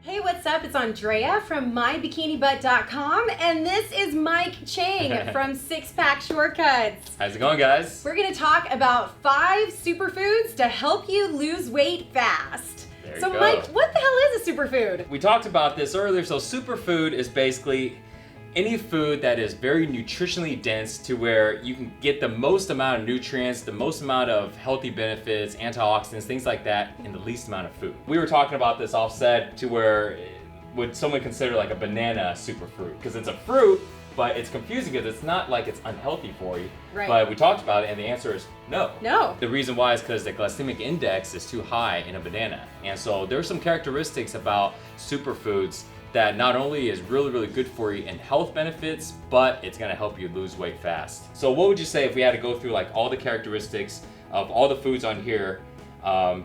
Hey, what's up? It's Andrea from MyBikiniButt.com, and this is Mike Chang from Six Pack Shortcuts. How's it going, guys? We're going to talk about 5 superfoods to help you lose weight fast. There you So go. Mike, what the hell is a superfood? We talked about this earlier. So superfood is basically any food that is very nutritionally dense to where you can get the most amount of nutrients, the most amount of healthy benefits, antioxidants, things like that in the least amount of food. We were talking about this offset to where would someone consider like a banana superfruit? Because it's a fruit, but it's confusing because it's not like it's unhealthy for you. Right. But we talked about it and the answer is no. No. The reason why is because the glycemic index is too high in a banana. And so there's some characteristics about superfoods that not only is really, really good for you in health benefits, but it's gonna help you lose weight fast. So what would you say if we had to go through like all the characteristics of all the foods on here?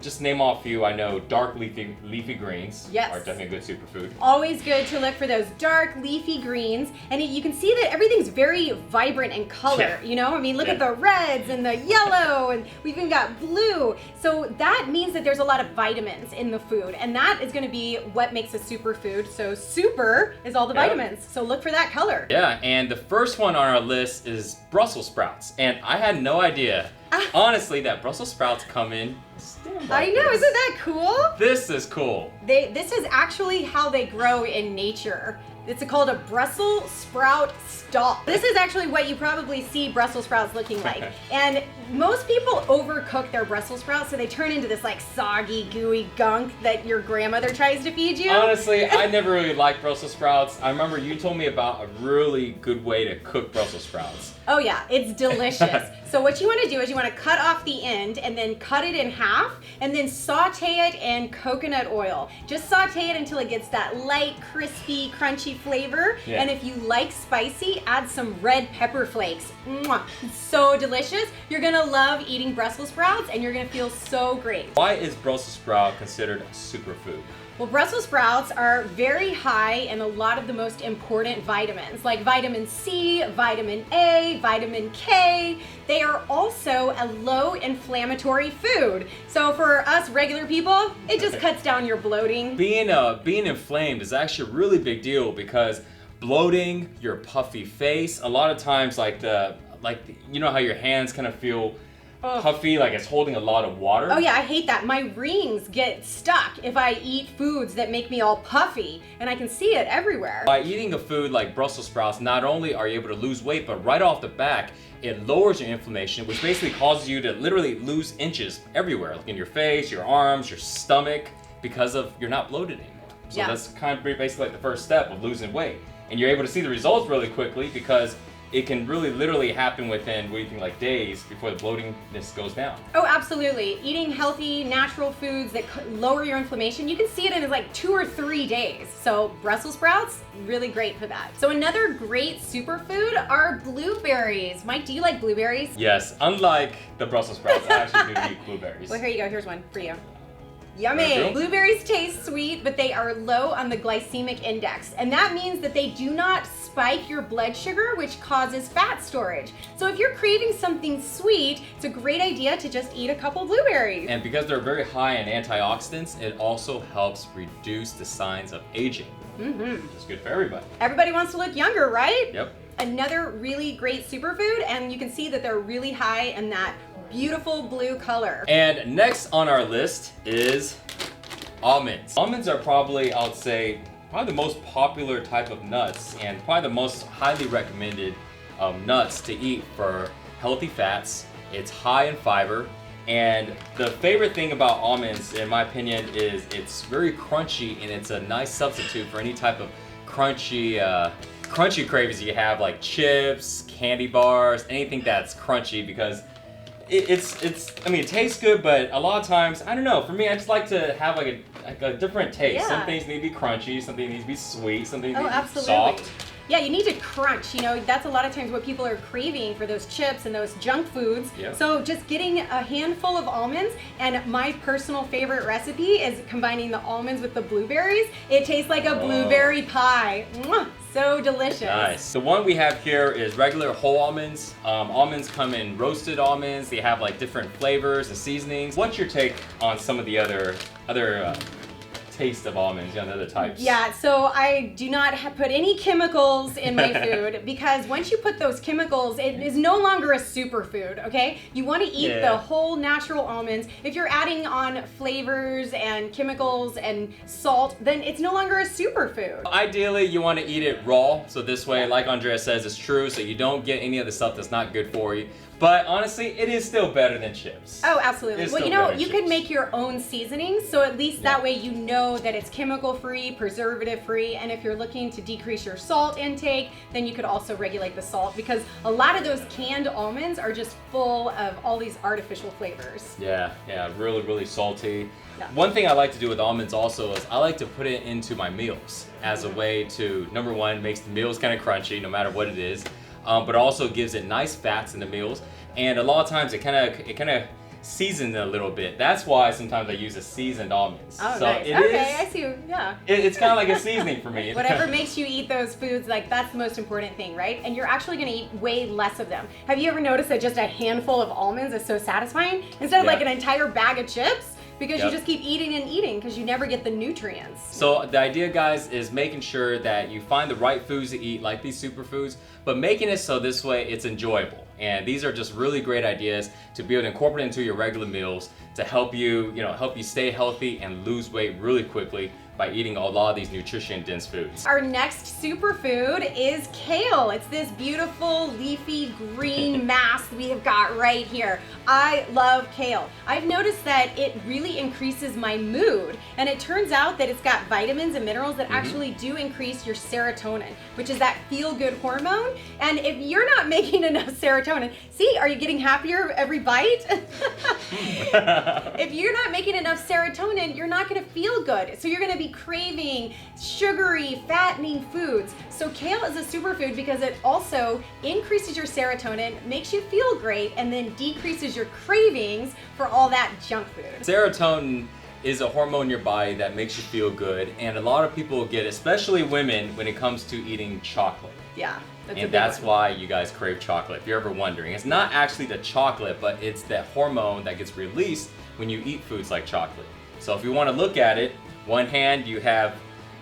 Just name off a few. I know dark leafy greens Yes. are definitely a good superfood. Always good to look for those dark leafy greens, and you can see that everything's very vibrant in color. Yeah. You know, I mean, look Yeah. at the reds and the yellow, and we've even got blue. So that means that there's a lot of vitamins in the food, and that is going to be what makes a superfood. So super is all the Yeah. vitamins. So look for that color. Yeah, and the first one on our list is Brussels sprouts. And I had no idea, honestly, that Brussels sprouts come in stems like I know, this. isn't that cool? This is cool. This is actually how they grow in nature. It's called a Brussels sprout stalk. This is actually what you probably see Brussels sprouts looking like. And most people overcook their Brussels sprouts, so they turn into this like soggy, gooey gunk that your grandmother tries to feed you. Honestly, I never really liked Brussels sprouts. I remember you told me about a really good way to cook Brussels sprouts. Oh yeah, it's delicious. So what you want to do is you want to cut off the end and then cut it in half and then saute it in coconut oil. Just saute it until it gets that light, crispy, crunchy flavor. Yeah. And if you like spicy, add some red pepper flakes. Mwah. It's so delicious. You're gonna love eating Brussels sprouts and you're gonna feel so great. Why is Brussels sprout considered a superfood? Well, Brussels sprouts are very high in a lot of the most important vitamins, like vitamin C, vitamin A, vitamin K. They are also a low inflammatory food. So for us regular people, it just cuts down your bloating. Being inflamed is actually a really big deal because bloating, your puffy face, a lot of times you know how your hands kind of feel puffy, like it's holding a lot of water. Oh yeah, I hate that. My rings get stuck if I eat foods that make me all puffy, and I can see it everywhere. By eating a food like Brussels sprouts, not only are you able to lose weight, but right off the back, it lowers your inflammation, which basically causes you to literally lose inches everywhere, like in your face, your arms, your stomach, because of you're not bloated anymore. So Yeah. that's kind of basically like the first step of losing weight. And you're able to see the results really quickly because it can really literally happen within, what do you think, like days before the bloatingness goes down. Oh, absolutely. Eating healthy, natural foods that lower your inflammation, you can see it in like 2 or 3 days. So Brussels sprouts, really great for that. So another great superfood are blueberries. Mike, do you like blueberries? Yes, unlike the Brussels sprouts, I actually do eat blueberries. Well, here you go. Here's one for you. There you Yummy! go. Blueberries taste sweet, but they are low on the glycemic index. And that means that they do not spike your blood sugar, which causes fat storage. So if you're craving something sweet, it's a great idea to just eat a couple blueberries. And because they're very high in antioxidants, it also helps reduce the signs of aging. Which is good for everybody. Everybody wants to look younger, right? Yep. Another really great superfood, and you can see that they're really high in that beautiful blue color. And next on our list is almonds. Almonds are probably, I would say, probably the most popular type of nuts and probably the most highly recommended nuts to eat for healthy fats. It's high in fiber. And the favorite thing about almonds, in my opinion, is it's very crunchy and it's a nice substitute for any type of crunchy cravings you have, like chips, candy bars, anything that's crunchy, because it tastes good, but a lot of times, I don't know, for me, I just like to have like a different taste. Yeah. Some things need to be crunchy, some things need to be sweet, some things need to be Absolutely. soft. Yeah, you need to crunch. You know, that's a lot of times what people are craving for those chips and those junk foods. Yeah. So just getting a handful of almonds, and my personal favorite recipe is combining the almonds with the blueberries. It tastes like a blueberry pie. Mwah! So delicious. Nice. The one we have here is regular whole almonds. Almonds come in roasted almonds. They have like different flavors and seasonings. What's your take on some of the other taste of almonds, you know, the other types. Yeah, so I do not put any chemicals in my food because once you put those chemicals, it is no longer a superfood, okay? You want to eat the whole natural almonds. If you're adding on flavors and chemicals and salt, then it's no longer a superfood. Ideally, you want to eat it raw, so this way, like Andrea says, it's true, so you don't get any of the stuff that's not good for you. But honestly, it is still better than chips. Oh, absolutely. It's Well, you still know, better than you could chips. make your own seasonings, so at least that way you know that it's chemical-free, preservative-free, and if you're looking to decrease your salt intake, then you could also regulate the salt because a lot of those canned almonds are just full of all these artificial flavors. Yeah, really, really salty. Yeah. One thing I like to do with almonds also is I like to put it into my meals as a way to, number one, makes the meals kind of crunchy no matter what it is. But also gives it nice fats in the meals, and a lot of times it kind of seasons it a little bit. That's why sometimes I use a seasoned almonds. Oh, so nice. Okay, I see. Yeah. It's kind of like a seasoning for me. Whatever makes you eat those foods, like that's the most important thing, right? And you're actually going to eat way less of them. Have you ever noticed that just a handful of almonds is so satisfying instead of like an entire bag of chips? Because you just keep eating and eating because you never get the nutrients. So the idea, guys, is making sure that you find the right foods to eat, like these superfoods, but making it so this way it's enjoyable. And these are just really great ideas to be able to incorporate into your regular meals to help you, help you stay healthy and lose weight really quickly by eating a lot of these nutrition-dense foods. Our next superfood is kale. It's this beautiful leafy green mass we have got right here. I love kale. I've noticed that it really increases my mood, and it turns out that it's got vitamins and minerals that actually do increase your serotonin, which is that feel-good hormone. And if you're not making enough serotonin, see, are you getting happier every bite? If you're not making enough serotonin, you're not gonna feel good. So you're gonna be craving sugary, fattening foods. So kale is a superfood because it also increases your serotonin, makes you feel great, and then decreases your cravings for all that junk food. Serotonin is a hormone in your body that makes you feel good, and a lot of people get, especially women, when it comes to eating chocolate. Yeah. And that's why you guys crave chocolate, if you're ever wondering. It's not actually the chocolate, but it's that hormone that gets released when you eat foods like chocolate. So if you want to look at it, one hand you have,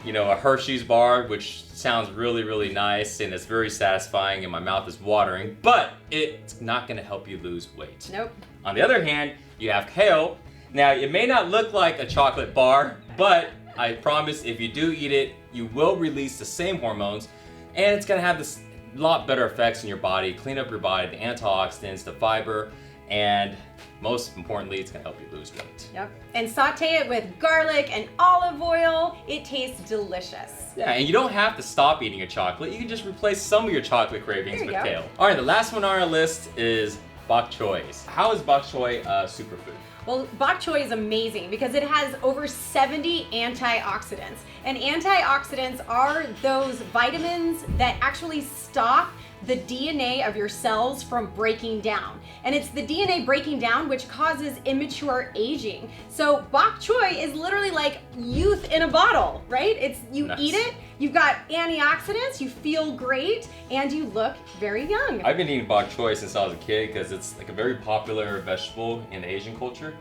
a Hershey's bar, which sounds really, really nice, and it's very satisfying, and my mouth is watering, but it's not going to help you lose weight. Nope. On the other hand, you have kale. Now, it may not look like a chocolate bar, but I promise if you do eat it, you will release the same hormones, and it's going to have this lot better effects in your body, clean up your body, the antioxidants, the fiber, and most importantly, it's gonna help you lose weight. Yep. And saute it with garlic and olive oil. It tastes delicious. Yeah, and you don't have to stop eating your chocolate. You can just replace some of your chocolate cravings with kale. All right, the last one on our list is bok choy. How is bok choy a superfood? Well, bok choy is amazing because it has over 70 antioxidants. And antioxidants are those vitamins that actually stop the DNA of your cells from breaking down. And it's the DNA breaking down which causes immature aging. So bok choy is literally like youth in a bottle, right? It's you eat it, you've got antioxidants, you feel great, and you look very young. I've been eating bok choy since I was a kid because it's like a very popular vegetable in Asian culture.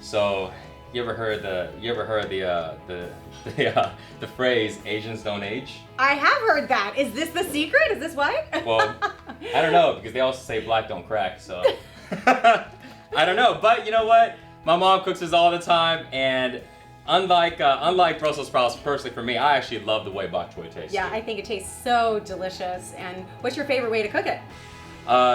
So you ever heard the phrase Asians don't age? I have heard that. Is this the secret? Is this why? Well, I don't know, because they also say black don't crack, so I don't know. But you know what? My mom cooks this all the time, and unlike Brussels sprouts, personally for me, I actually love the way bok choy tastes. Yeah, I think it tastes so delicious. And what's your favorite way to cook it?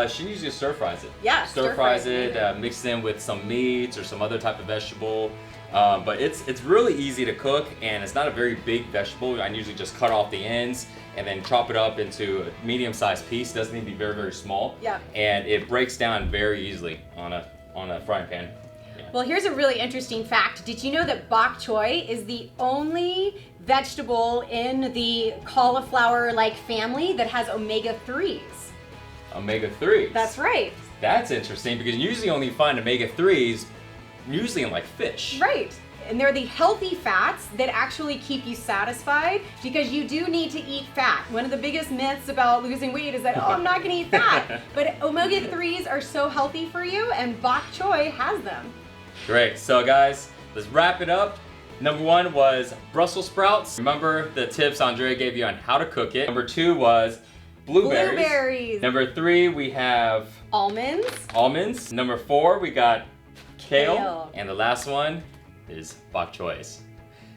She usually stir fries it. Yeah, stir fries it, mixed in with some meats or some other type of vegetable. But it's really easy to cook, and it's not a very big vegetable. I usually just cut off the ends and then chop it up into a medium-sized piece. It doesn't need to be very, very small. Yeah. And it breaks down very easily on a frying pan. Yeah. Well, here's a really interesting fact. Did you know that bok choy is the only vegetable in the cauliflower-like family that has omega-3s? Omega-3s? That's right. That's interesting, because you usually only find omega-3s usually in like fish. Right. And they're the healthy fats that actually keep you satisfied, because you do need to eat fat. One of the biggest myths about losing weight is that, oh, I'm not gonna eat fat. But omega-3s are so healthy for you, and bok choy has them. Great. So guys, let's wrap it up. Number 1 was Brussels sprouts. Remember the tips Andrea gave you on how to cook it. Number 2 was blueberries. Number 3 we have almonds. Number 4 we got kale. And the last one is bok choys.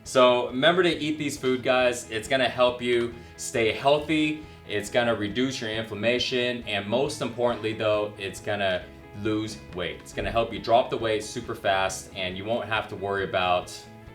So remember to eat these food, guys. It's gonna help you stay healthy. It's gonna reduce your inflammation, and most importantly though, it's gonna lose weight. It's gonna help you drop the weight super fast, and you won't have to worry about,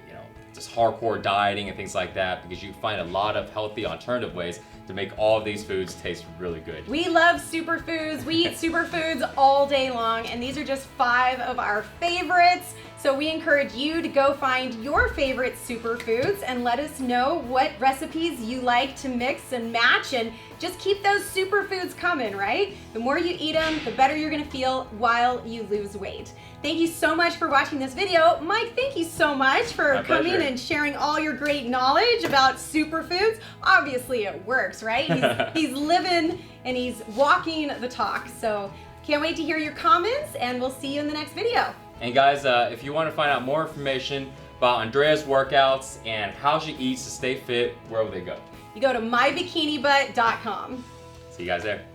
you know, just hardcore dieting and things like that, because you find a lot of healthy alternative ways to make all of these foods taste really good. We love superfoods. We eat superfoods all day long, and these are just 5 of our favorites. So we encourage you to go find your favorite superfoods and let us know what recipes you like to mix and match, and just keep those superfoods coming, right? The more you eat them, the better you're gonna feel while you lose weight. Thank you so much for watching this video. Mike, thank you so much for coming and sharing all your great knowledge about superfoods. Obviously it works, right? He's living and he's walking the talk. So can't wait to hear your comments, and we'll see you in the next video. And guys, if you want to find out more information about Andrea's workouts and how she eats to stay fit, where will they go? You go to myBikiniButt.com. See you guys there.